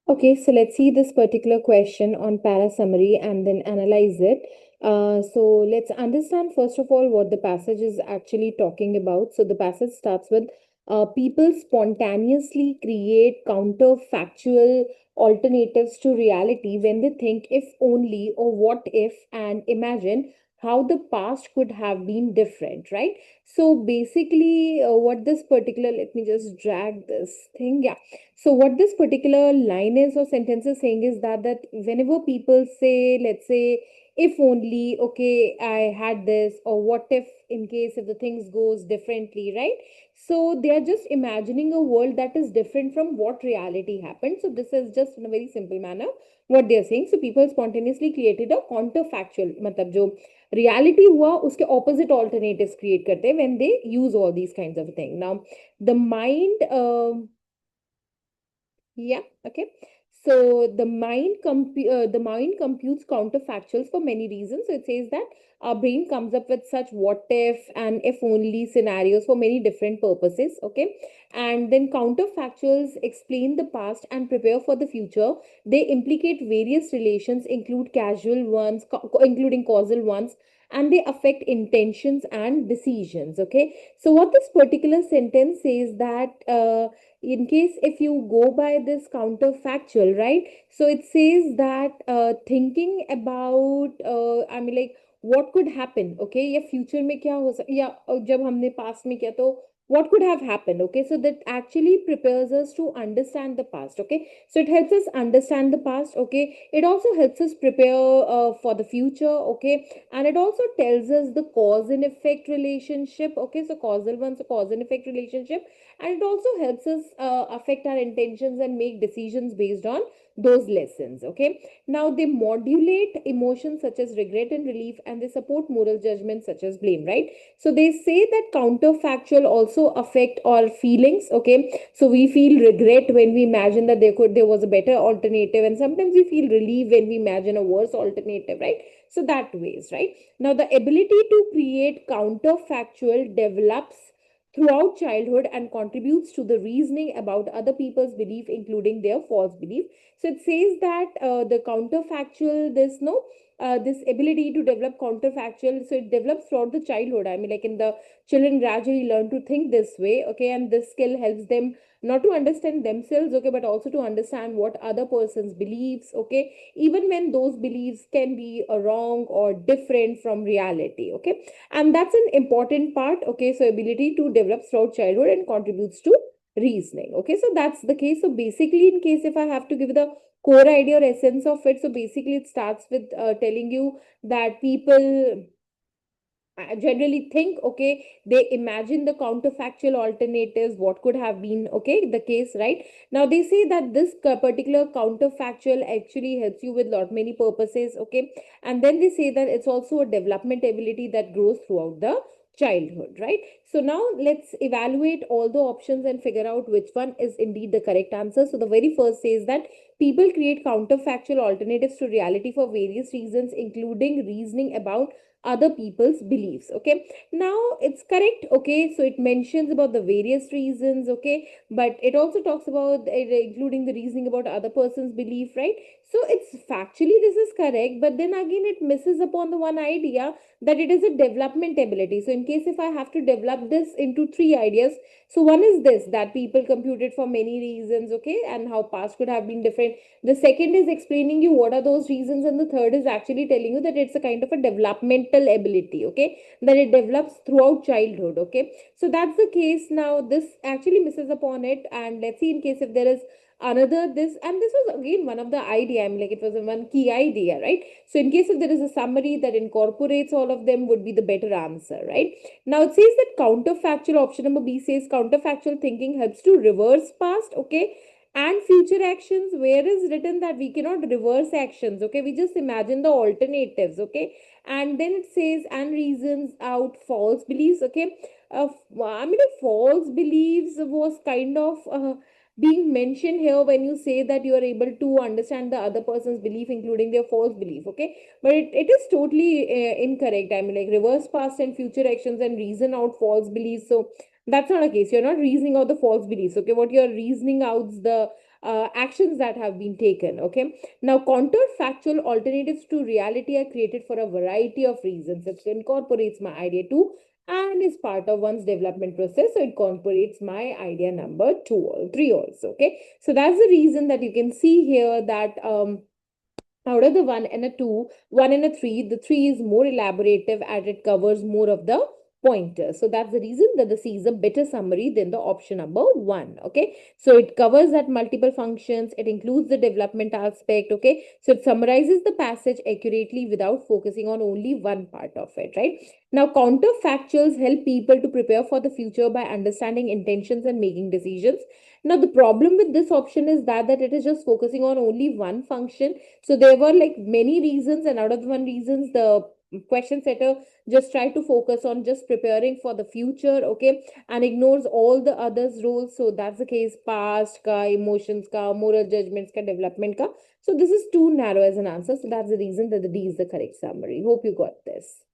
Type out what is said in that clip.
Okay, so let's see this particular question on para summary and then analyze it. So let's understand first of all what the passage is actually talking about. So the passage starts with people spontaneously create counterfactual alternatives to reality when they think if only or what if and imagine how the past could have been different, right? So basically, what this particular, let me just drag this thing. Yeah, so what this particular line is or sentence is saying is that whenever people say, let's say, if only, okay, I had this, or what in case if the things goes differently, right? So they are just imagining a world that is different from what reality happened. So this is just in a very simple manner what they are saying. So people spontaneously created a counterfactual, मतलब जो reality हुआ उसके opposite alternatives create करते हैं when they use all these kinds of things. Now the mind yeah, okay. So the mind computes counterfactuals for many reasons. So it says that our brain comes up with such what if and if only scenarios for many different purposes. Okay, and then counterfactuals explain the past and prepare for the future. They implicate various relations, include casual ones, including causal ones, and they affect intentions and decisions. Okay, so what this particular sentence says that. In case if you go by this counterfactual, right? So it says that thinking about I mean like what could happen, okay, या future में क्या हो सकता या जब हमने past में किया तो what could have happened, okay, so that actually prepares us to understand the past. Okay, so it helps us understand the past. Okay, it also helps us prepare for the future. Okay, and it also tells us the cause and effect relationship. Okay, so causal one's a cause and effect relationship, and it also helps us affect our intentions and make decisions based on those lessons. Okay, now they modulate emotions such as regret and relief, and they support moral judgments such as blame, right? So they say that counterfactual also affect our feelings. Okay, so we feel regret when we imagine that there was a better alternative, and sometimes we feel relief when we imagine a worse alternative, right? So that ways, right? Now the ability to create counterfactual develops throughout childhood and contributes to the reasoning about other people's belief, including their false belief. So it says that the counterfactual, there's no this ability to develop counterfactual, so it develops throughout the childhood. I mean, like in the children gradually learn to think this way. Okay, and this skill helps them not to understand themselves, okay, but also to understand what other person's beliefs, okay, even when those beliefs can be wrong or different from reality. Okay, and that's an important part. Okay, so ability to develop throughout childhood and contributes to reasoning. Okay, so that's the case. So basically, in case if I have to give the core idea or essence of it, so basically it starts with telling you that people generally think, okay, they imagine the counterfactual alternatives, what could have been, okay, the case, right? Now they say that this particular counterfactual actually helps you with lot many purposes. Okay, and then they say that it's also a development ability that grows throughout the childhood, right? So now let's evaluate all the options and figure out which one is indeed the correct answer. So the very first says that people create counterfactual alternatives to reality for various reasons, including reasoning about other people's beliefs. Okay, now it's correct. Okay, so it mentions about the various reasons. Okay, but it also talks about it, including the reasoning about other person's belief, right? So it's factually this is correct, but then again it misses upon the one idea that it is a development ability. So in case if I have to develop this into three ideas, so one is this, that people computed for many reasons, okay, and how past could have been different. The second is explaining you what are those reasons, and the third is actually telling you that it's a kind of a developmental ability. Okay, that it develops throughout childhood. Okay, so that's the case. Now this actually misses upon it, and let's see in case if there is another this, and this was again one of the idea. I'm like, it was a one key idea, right? So in case if there is a summary that incorporates all of them, would be the better answer, right? Now it says that counterfactual, option number B says counterfactual thinking helps to reverse past, okay, and future actions. Where is written that we cannot reverse actions, okay, we just imagine the alternatives. Okay, and then it says and reasons out false beliefs. Okay, I mean false beliefs was kind of being mentioned here when you say that you are able to understand the other person's belief, including their false belief. Okay, but it is totally incorrect. I mean, like reverse past and future actions and reason out false beliefs. So that's not a case. You're not reasoning out the false beliefs. Okay, what you're reasoning out the actions that have been taken. Okay. Now, counterfactual alternatives to reality are created for a variety of reasons. It incorporates my idea too and is part of one's development process. So it incorporates my idea number two or three also. Okay. So that's the reason that you can see here that out of the one and a two, one and a three, the three is more elaborative and it covers more of the pointers. So that's the reason that the C is a better summary than the option number one. Okay. So it covers that multiple functions. It includes the development aspect. Okay. So it summarizes the passage accurately without focusing on only one part of it. Right. Now, counterfactuals help people to prepare for the future by understanding intentions and making decisions. Now, the problem with this option is that it is just focusing on only one function. So there were like many reasons, and out of the one reasons, the question setter just try to focus on just preparing for the future. Okay. And ignores all the others roles. So that's the case: past ka, emotions ka, moral judgments ka, development ka. So this is too narrow as an answer. So that's the reason that the D is the correct summary. Hope you got this.